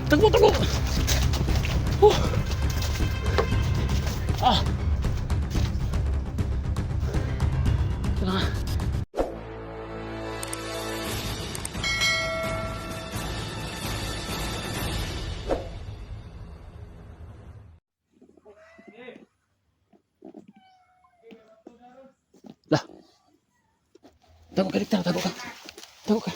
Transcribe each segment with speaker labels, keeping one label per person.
Speaker 1: Takbo, takbo! Kailangan. Lah. Tago ka, Victor. Tago ka. Tago ka.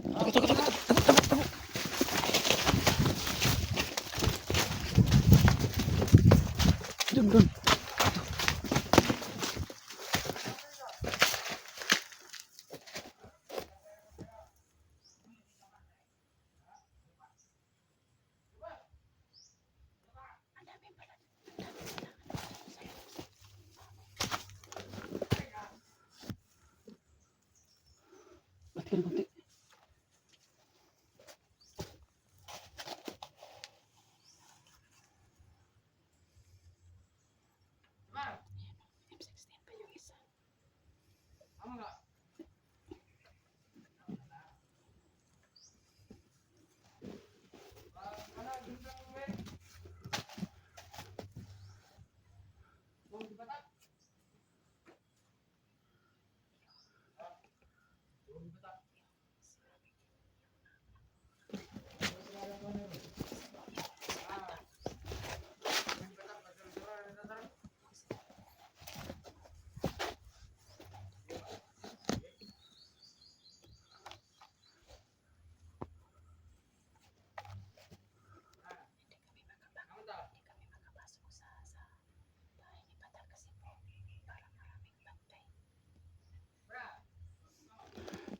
Speaker 1: Tago, tago, tago, tago, tago, tago, tago. Dun. Mati ka na konti.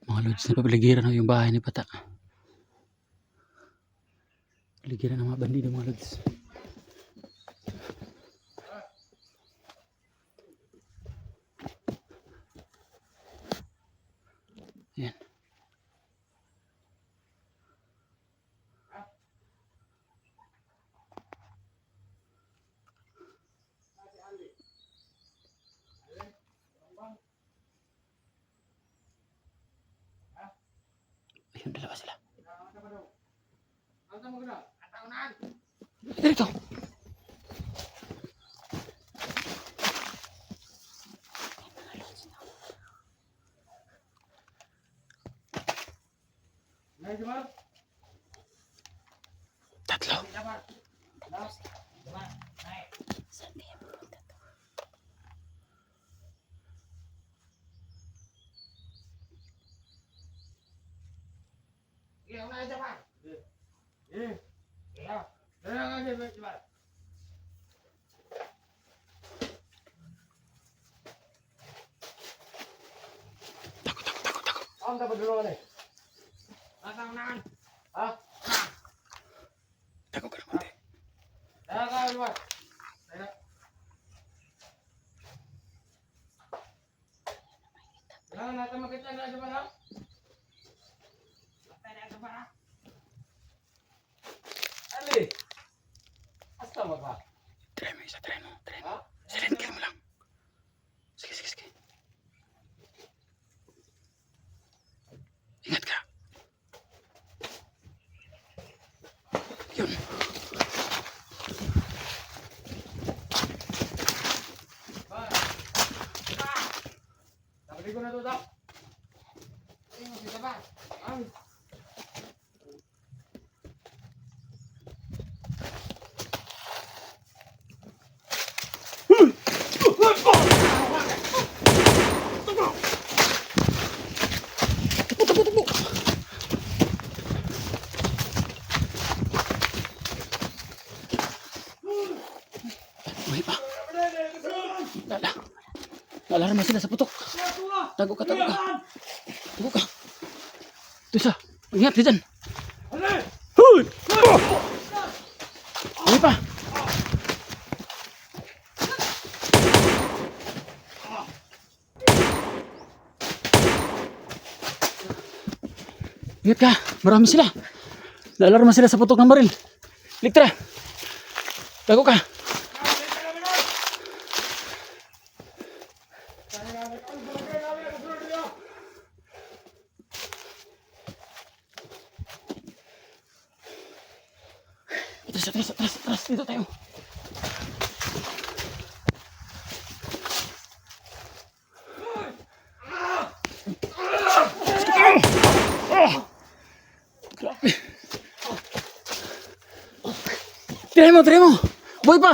Speaker 1: Mga lods, napapaligiran na yung bahay ni Pata. Paligiran ng mga bandido, mga lods. Ayan. Ayun, dalawa sila. Dito. Tatlo.
Speaker 2: Ang dapat dulu nih. Nasang nan. Ah.
Speaker 1: Tago ka na konti.
Speaker 2: Saya ka luar. Saya. Jangan nanti makita na sa bala. Tara sa bala. Ali. Asta mo ba?
Speaker 1: Try mo isa, try mo.
Speaker 2: Ha?
Speaker 1: Silent kill mo lang. Sige. Ingat ka. Yun.
Speaker 2: Sabi ko na to daw. Ay, makita ba? Ay.
Speaker 1: Takbo. Buhay pa. Alarma sila sa putok. Tago ka. Tago ka. Ito isa. Ingat ka dyan. Huy! Buhay pa. Ingat ka. Marami sila. Naalarma sila sa putok ng baril. Liktra. Tago ka. Atras. Dito tayo. Grabe. Tirahin mo. Boy pa.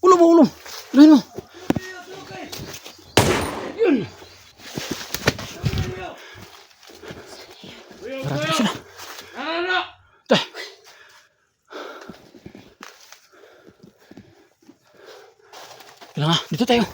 Speaker 1: Ulom. Tirahin mo. Yun. Marami sila. Tay. Kailangan, dito tayo.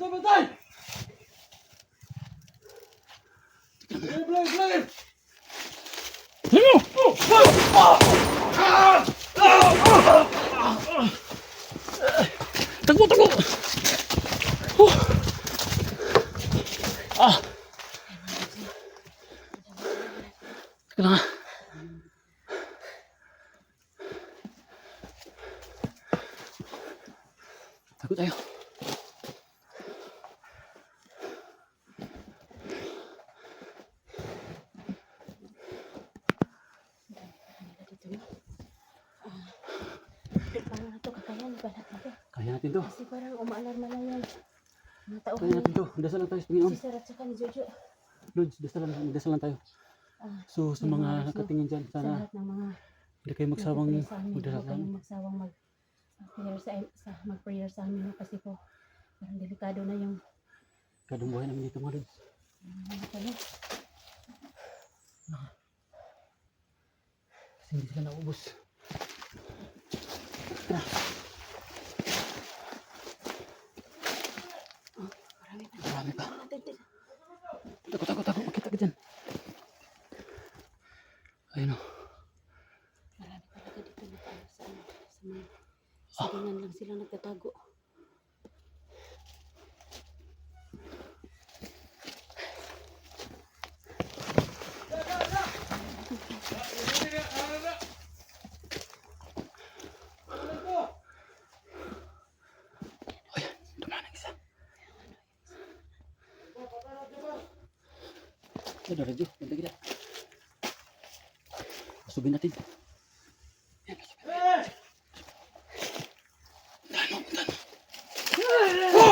Speaker 1: Bantay. Takot. Takbo. Kailangan. Takot tayo. Kaya natin to.
Speaker 3: Kasi parang umaalarma lang yan. Mga tao
Speaker 1: Kaya natin to. Dasal lang tayo sa Panginoon.
Speaker 3: si Sir at saka ni Jojo.
Speaker 1: Lord, dasal lang tayo. So sa mga nakatingin dyan,
Speaker 3: Sa
Speaker 1: sana
Speaker 3: lahat ng mga
Speaker 1: hindi kayo magsawang
Speaker 3: nagpipray sa amin.
Speaker 1: magdasal
Speaker 3: Huwag
Speaker 1: sa amin.
Speaker 3: kayong magsawang mag-prayer sa amin. Kasi po, parang delikado na yung
Speaker 1: Kadong buhay namin dito mga Lods.
Speaker 3: ano pala.
Speaker 1: Kasi hindi sila naubos. Tara. Marami pa. Takot. Makita ka dyan. Ayun o.
Speaker 3: Marami talaga dito na tayo sa mga saringan lang sila nagtatago.
Speaker 1: Ayan, dumaan ang isa. Ada radyo, ganda gila. Masubin natin. Ayan, masubin. Puntahan mo.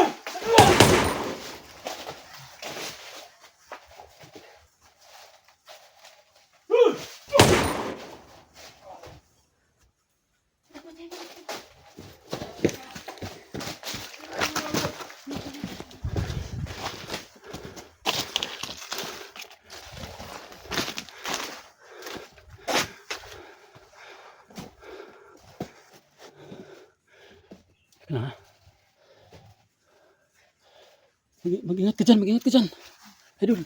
Speaker 1: Ha? Mag-ingat ka dyan. Idol.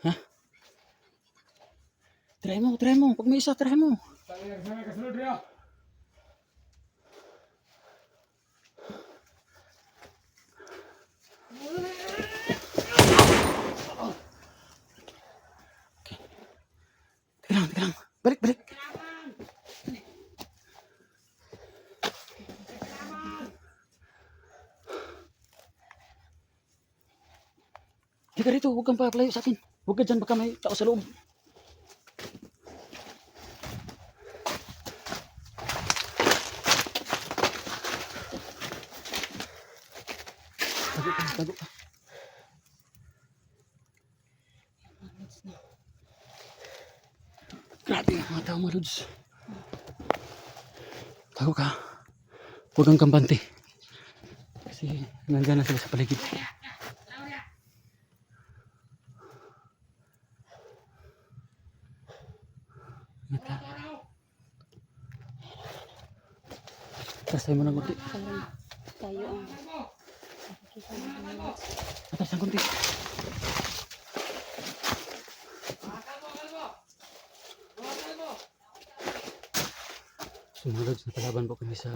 Speaker 1: Ha? Try mo. Pag may isa, try mo. Teka lang. Balik. Teka rito, huwag kang papalayo sa akin. Huwag ka dyan, baka may tao sa loob. Tago ka. Grabe ang mga tao mga Lods. Tago ka. Huwag kang kampante. Kasi nandyan na sila sa paligid. Ingat ka. Atras tayo muna konti.
Speaker 3: Parang tayo ang nakikita natin mga lods.
Speaker 1: Atras ng konti. So mga lods, napalaban po kami sa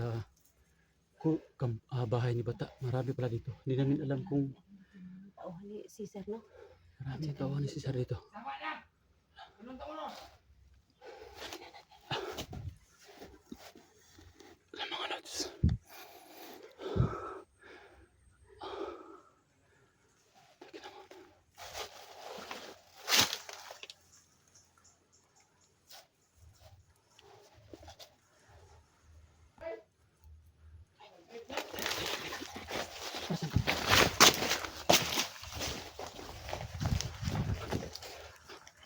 Speaker 1: bahay ni Bata. Marami pala dito. Hindi namin alam kung
Speaker 3: Tauhan ni Cesar, no?
Speaker 1: marami ang tawa ni Cesar dito. Alam mga lods.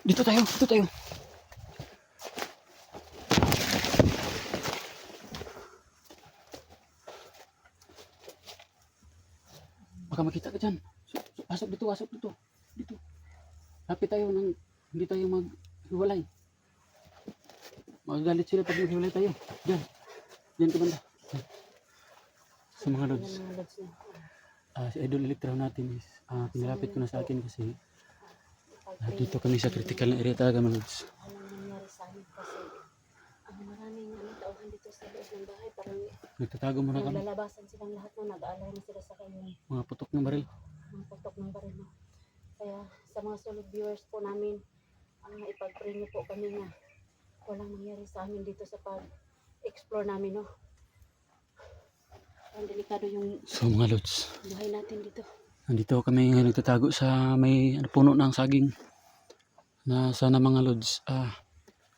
Speaker 1: Dito tayo, dito tayo. Baka makita ka dyan. Pasok dito, pasok dito. Dito. Lapit tayo nang hindi tayo maghiwalay. Magagalit sila pag maghiwalay tayo. Diyan. Diyan ka banda. Sa mga lods.
Speaker 3: Yan mga lods na.
Speaker 1: Si Idol Electro natin is pinalapit ko na sa akin kasi
Speaker 3: Pag-pray
Speaker 1: dito kami sa critical na area talaga mga lods.
Speaker 3: walang nangyari sa amin kasi maraming tauhan dito sa loob ng bahay. Parang
Speaker 1: Nagtatago muna kami.
Speaker 3: naglalabasan silang lahat, no? Nag-aalay na sila sa kanyang
Speaker 1: Mga putok ng baril.
Speaker 3: mga putok ng baril, no? Kaya sa mga solid viewers po namin, ipag-pray niyo po kami na walang mangyari sa amin dito sa pag-explore namin, no? Ang delikado yung
Speaker 1: So mga lods,
Speaker 3: buhay natin dito.
Speaker 1: nandito kami ngayon nagtatago sa may puno ng saging. Na sana mga lods,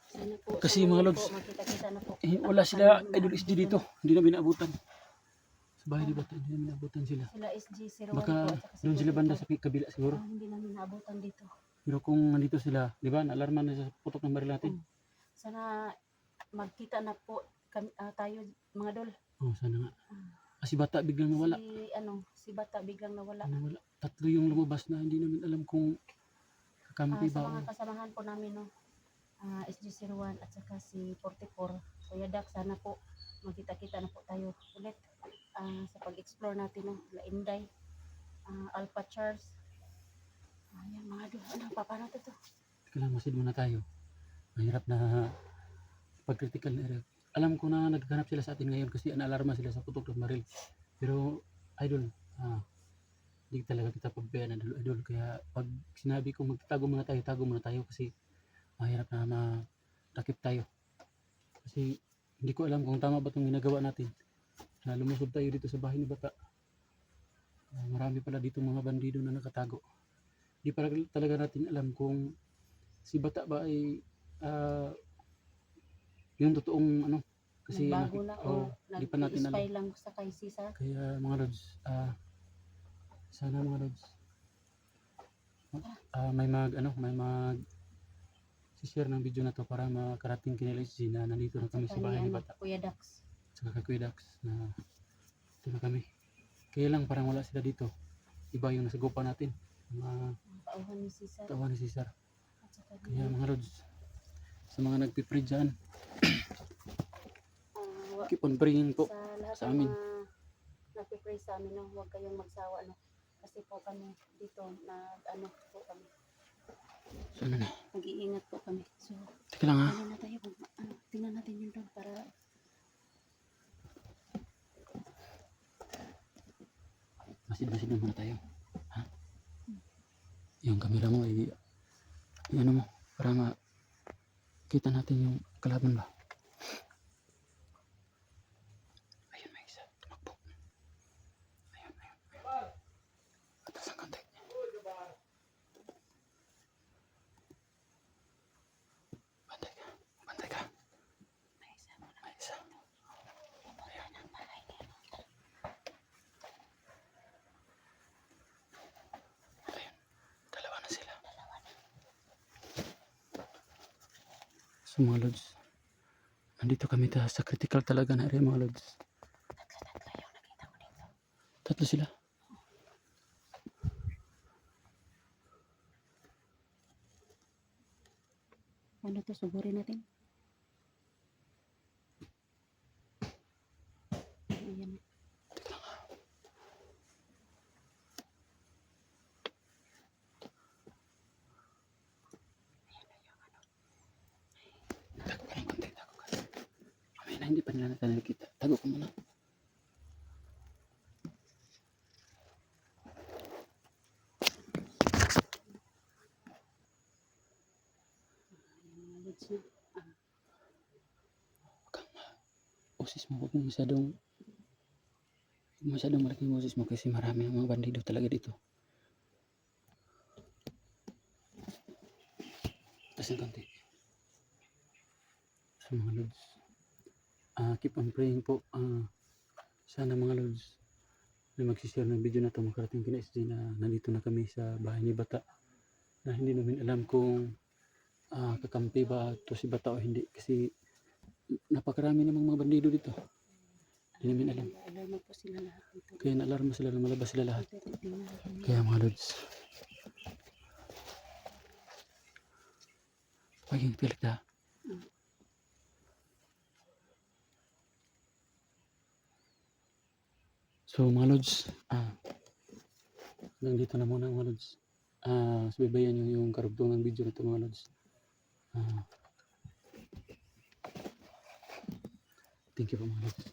Speaker 3: Sana po,
Speaker 1: Kasi
Speaker 3: sana
Speaker 1: mga
Speaker 3: po,
Speaker 1: lods,
Speaker 3: makita-kita na po.
Speaker 1: wala sila Idol SG dito. Hindi namin naabutan. Sa bahay ni Bata, hindi namin naabutan sila.
Speaker 3: Sila SG01
Speaker 1: Baka
Speaker 3: po at saka si
Speaker 1: doon sila banda
Speaker 3: Tito.
Speaker 1: sa kabila siguro.
Speaker 3: Hindi namin naabutan dito.
Speaker 1: Pero kung nandito sila, di ba, naalarma na sa putok ng baril natin.
Speaker 3: Sana magkita na po tayo mga dol.
Speaker 1: Oh, sana nga. Kasi Bata biglang nawala.
Speaker 3: Si Bata biglang nawala.
Speaker 1: Nawala. Tatlo yung lumabas na hindi namin alam kung kakampi
Speaker 3: Sa
Speaker 1: ba.
Speaker 3: mga kasamahan po namin, no, SG01 at saka si 44, Kuya Dak, sana po magkita-kita na po tayo ulit sa pag-explore natin, no, La Inday, Alpha Charles. Ayan mga dol, paano to?
Speaker 1: Teka lang, masid muna tayo. Mahirap na pag-critical na area. Alam ko na naghanap sila sa atin ngayon kasi naalarma sila sa putok ng baril. Pero, Idol, hindi talaga kita pabayaan, Idol. Kaya pag sinabi ko magtatago muna tayo, tago muna tayo kasi mahirap na matakip tayo. Kasi hindi ko alam kung tama ba itong ginagawa natin. Na lumusob tayo dito sa bahay ni Bata. Marami pala dito mga bandido na nakatago. Hindi pa talaga natin alam kung si Bata ba ay yung totoong kasi
Speaker 3: Nagbago na o
Speaker 1: hindi pa natin alam.
Speaker 3: nag-i-spy lang sa kay Cesar.
Speaker 1: Kaya mga lods, sana mga lods, may share ng video na to para makarating kay LSG na nandito na kami sa bahay ni Bata.
Speaker 3: Kuya Dax.
Speaker 1: Saka kay Kuya Dax na ito na kami. Kaya lang parang wala sila dito. Iba yung nasagupan natin. Mga
Speaker 3: Tauhan ni Cesar.
Speaker 1: tawa ni Cesar.
Speaker 3: At saka
Speaker 1: Kaya mga lods, sa mga nagpipray dyan, keep on praying po.
Speaker 3: sa lahat
Speaker 1: sa
Speaker 3: ng
Speaker 1: amin.
Speaker 3: mga nagpipray sa amin, no, huwag kayong magsawa, no, kasi po kami dito po kami,
Speaker 1: Sana na.
Speaker 3: mag-iingat po kami. So
Speaker 1: Teka lang ha.
Speaker 3: na tayo kung tingnan natin yun doon para
Speaker 1: Masid-masid muna tayo. Ha? Yung camera mo ano mo para makita natin yung kalaban ba. Ayun, may isa. Tumakbo. Ayun. Atas ang kante. Bantay ka. May isa. Dalawa na sila. So mga lods, nandito kami sa critical talaga na area mga lods.
Speaker 3: tatlo yung nakita ko dito.
Speaker 1: Tatlo sila.
Speaker 3: Ano to, sugurin natin?
Speaker 1: Sana hindi pa nila natin nakikita. Tago ko muna.
Speaker 3: Mga lods na.
Speaker 1: Boses mo, huwag mo masyadong malaking boses mo kasi marami ng mga bandido talaga dito. Taas ng konti. So mga lods, keep on praying po. Sana mga lods, na magsishare ng video na ito, makarating kina SJ na nandito na kami sa bahay ni Bata. Na hindi namin alam kung kakampi ba ito si Bata o hindi. Kasi napakarami namang mga bandido dito. Hindi namin alam.
Speaker 3: Alarma po sila lahat dito.
Speaker 1: Kaya naalarma sila, lumalabas sila lahat.
Speaker 3: Ito, tingnan natin.
Speaker 1: Kaya mga lods, paging pilit ha. So mga lods, hanggang dito na muna mga lods. Subaybayan nyo yung karugtong ng video na ito mga lods. Thank you po mga lods.